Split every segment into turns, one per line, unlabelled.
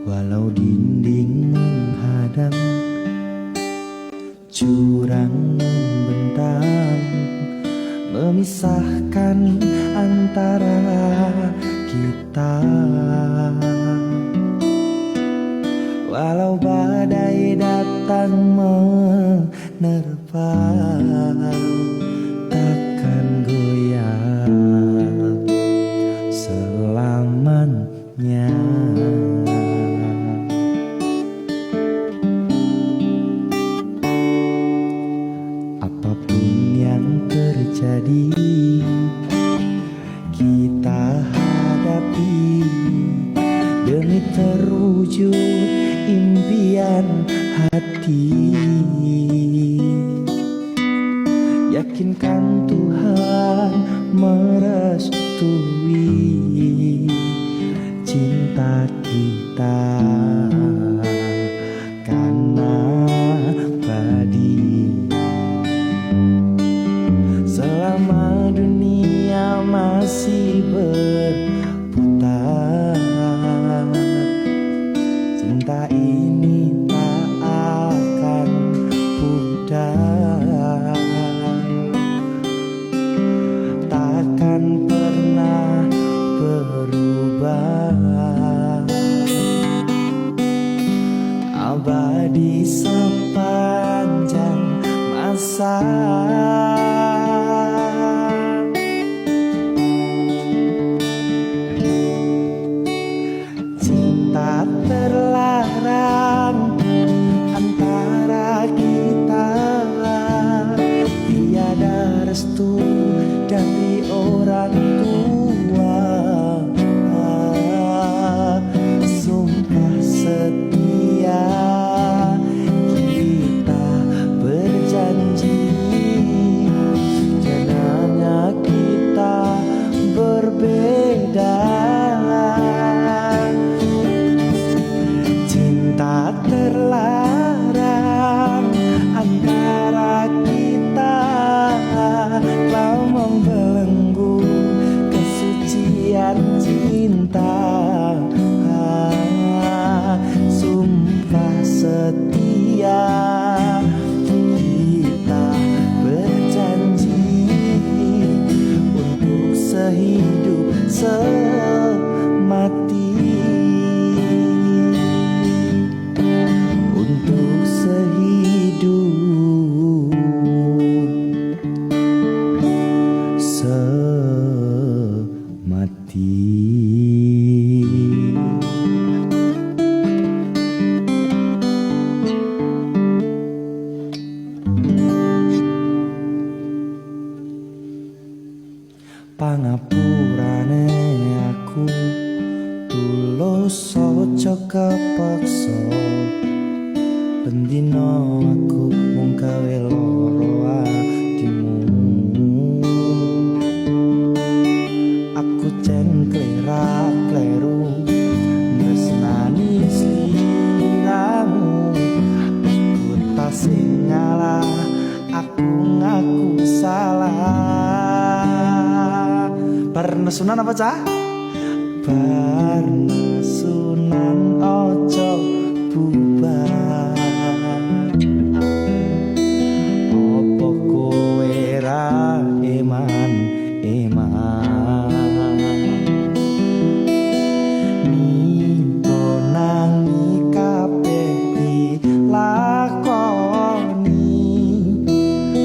Walau dinding menghadang, jurang membentang, memisahkan antara kita. Walau badai datang menerpa, takkan goyah selamanya. Apapun yang terjadi, kita hadapi demi terwujud impian hati. Yakinkan Tuhan merestui cinta kita, karena abadi. Selama dunia masih berputar, cinta ini tak akan pudar, takkan pernah berubah, abadi sepanjang masa. Cinta terlarang antara kita, tiada restu dari orang tua. Sumpah setia kita berjanji, jangannya kita berbeda. Cinta terlarang antara kita, telah membelenggu kesucian cinta. Sumpah setia kita berjanji untuk sehidup semati, untuk sehidup semati. Pangapurane aku tulus ojo kepaksa, bendino aku mung gawe loro atimu. Aku jen kleru tresnani sliramu, aku tak sing ngalah, aku ngaku salah. Bareng Sunan apa cah? Bareng Sunan ojo bubar, opo kowe ra eman nipo nangi kabeh dilakoni.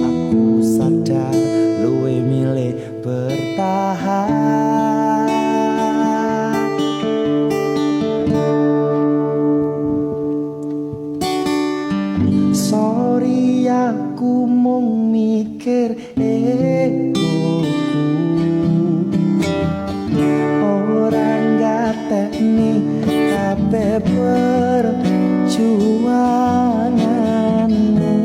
Aku sadar luwe milih bertahan. Sorry aku mung mikir egoku, orang gatekni kabeh perjuanganmu.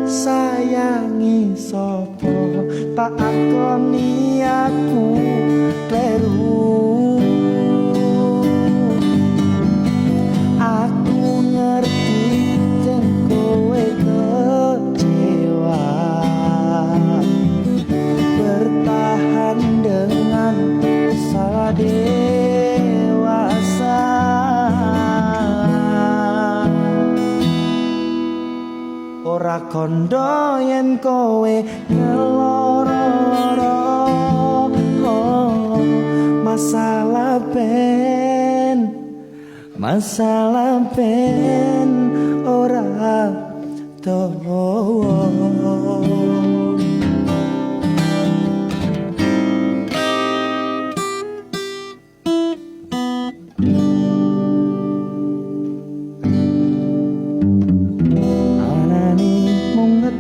Sayangi sopo tak akoni aku kleru. Aku ngerti jen kowe kecewa, ora kandha yen kowe ngeloro masalah ben ora dawa.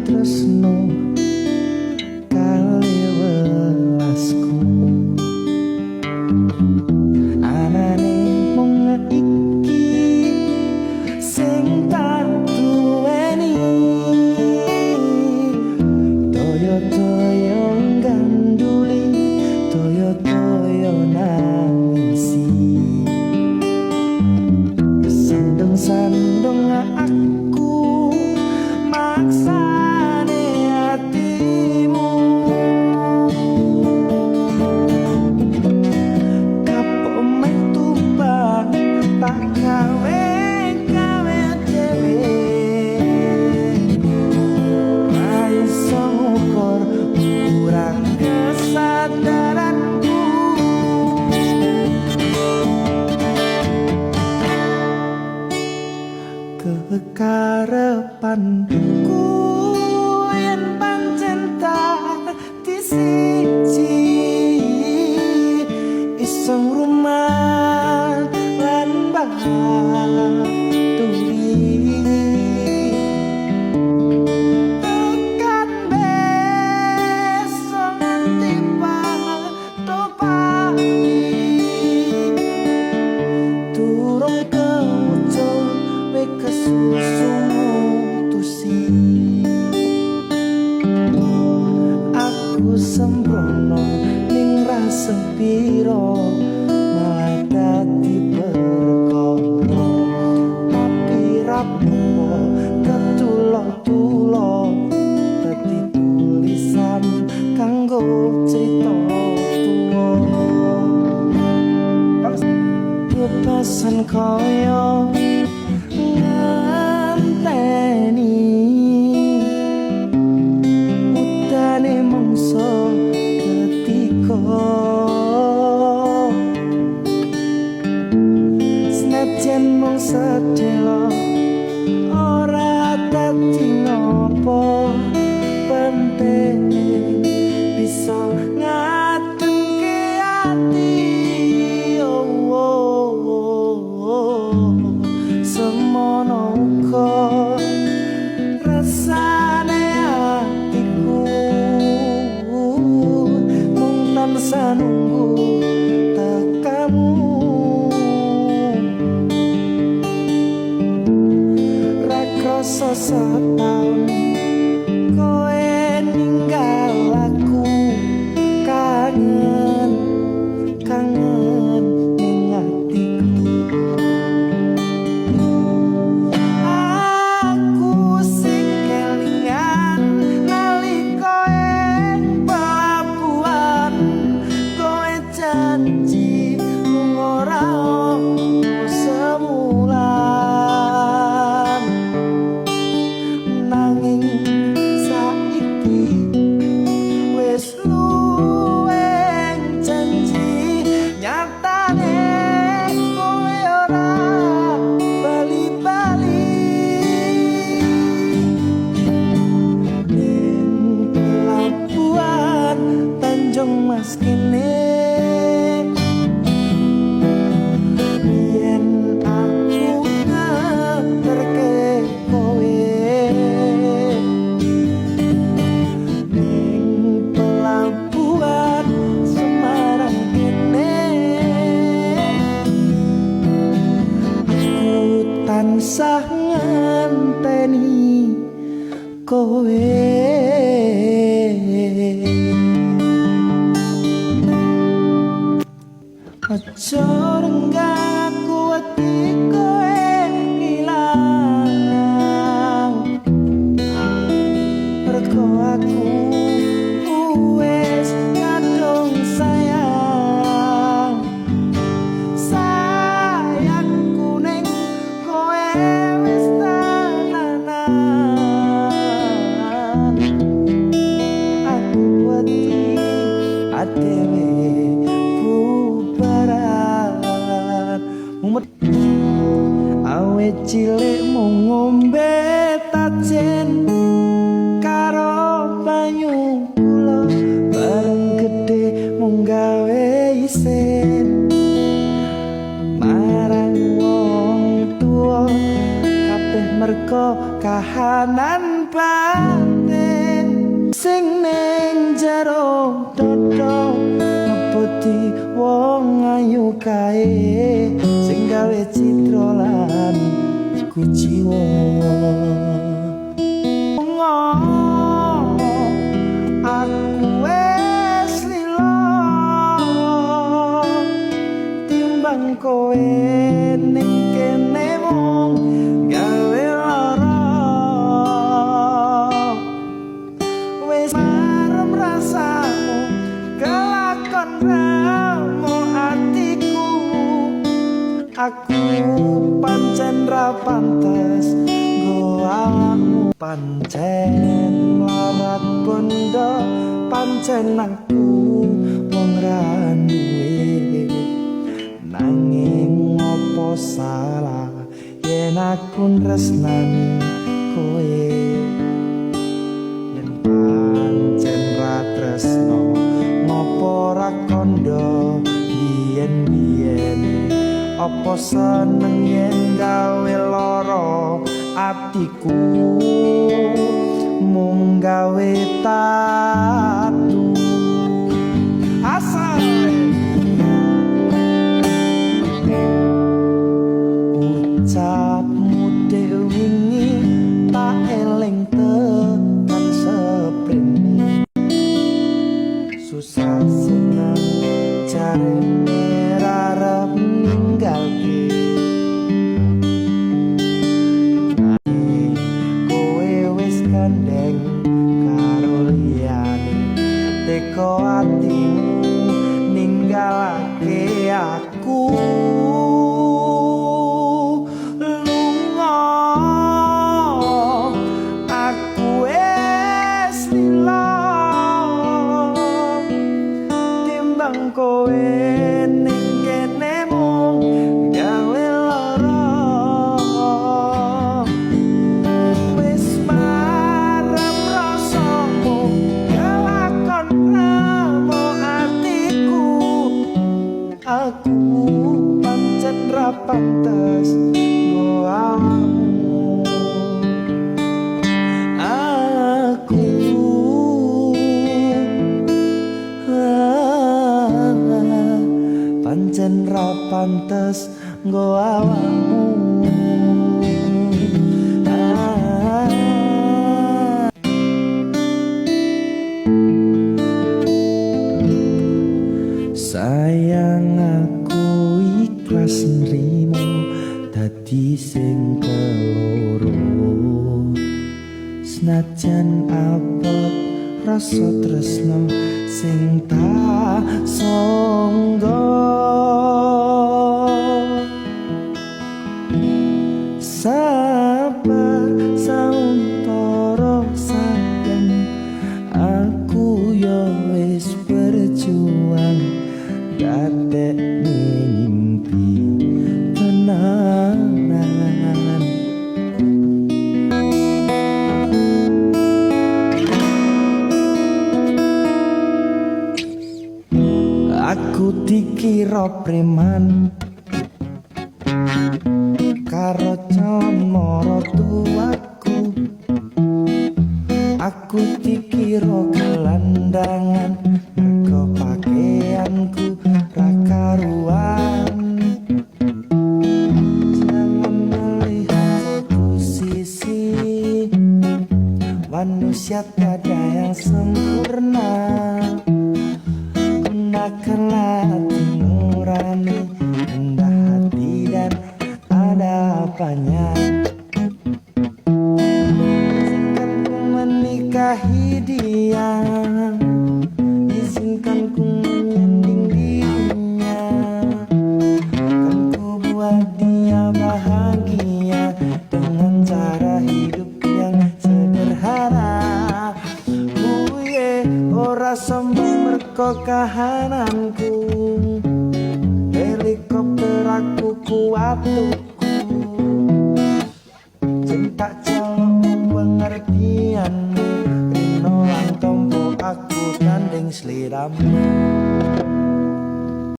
Tresno kali welasku anane mung iki sing tak duweni toyo-toyo ganduli toyo-toyo nangisi sandung-sandung aku maksa kekarepanku yen pancen tak disiji iso ngrumat lan baturi tekan besok nganti pagi turung kemuncul kesusu mutusi aku sembrono ning rasa piro malah dadi perkara tapi rapuh ketulo-tulo dadi tulisan kanggo cerita tuwa bebasan koyo utane mongso ketika senajan mung sedelo ora dadi ngopo penting bisa ngatenke ati semono uga rasane atiku mung tansah nunggu tekamu ra krasa setahun kowe ninggal aku kangen ning atiku Mas kene yen aku ngerke kowe ning pelabuhan Semarang kene aku tansah ngenteni kowe. Aja renggak kuati kowe ngilang mergo aku wis kadung sayang sayangku ning kowe wis tenanan sing ning jero dodo ngeputi wong ayu kae sing gawe citra lan kuciwa aku wis lila timbang kowe ning kene mung gawe lara wis marem rasamu kelakon ramu atiku aku pancen ra pantes nggo awakmu pancen larat bondo pancen aku wong ra duwe nanging opo salah yen aku tresnani kowe yen pancen ra tresno ngopo ra kandha biyen-biyen opo seneng yen gawe lara atiku mung gawe tatu asal ucapmu wingi tak eling tekan seprene susah senang jarene arep ninggalke gandeng karo liyane teko atimu ninggalake aku lunga aku wis lila timbang kowe ning kene mung gawe lara aku pancen ra pantes nggo awakmu aku pancen ra pantes nggo awakmu sayang aku ikhlas nrimo dadi sing keloro senajan abot rasa tresno sing tak sangga sabar sauntara saben aku yo wis berjuang gadek mimpi tenanan aku dikira preman karo camara tuaku aku dikira gelandangan mergo pakaianku ra karuan jangan melihat satu sisi manusia tiada yang sempurna gunakanlah hati nurani rendah hati dan ada apanya izinkan ku menikahi dia izinkan ku menyanding dirinya kan ku buat dia bahagia dengan cara hidup yang sederhana ora sombong merko kahananku helikopter aku kuat tuku cinta colok pengertianmu rino lang tompo aku tanding seliramu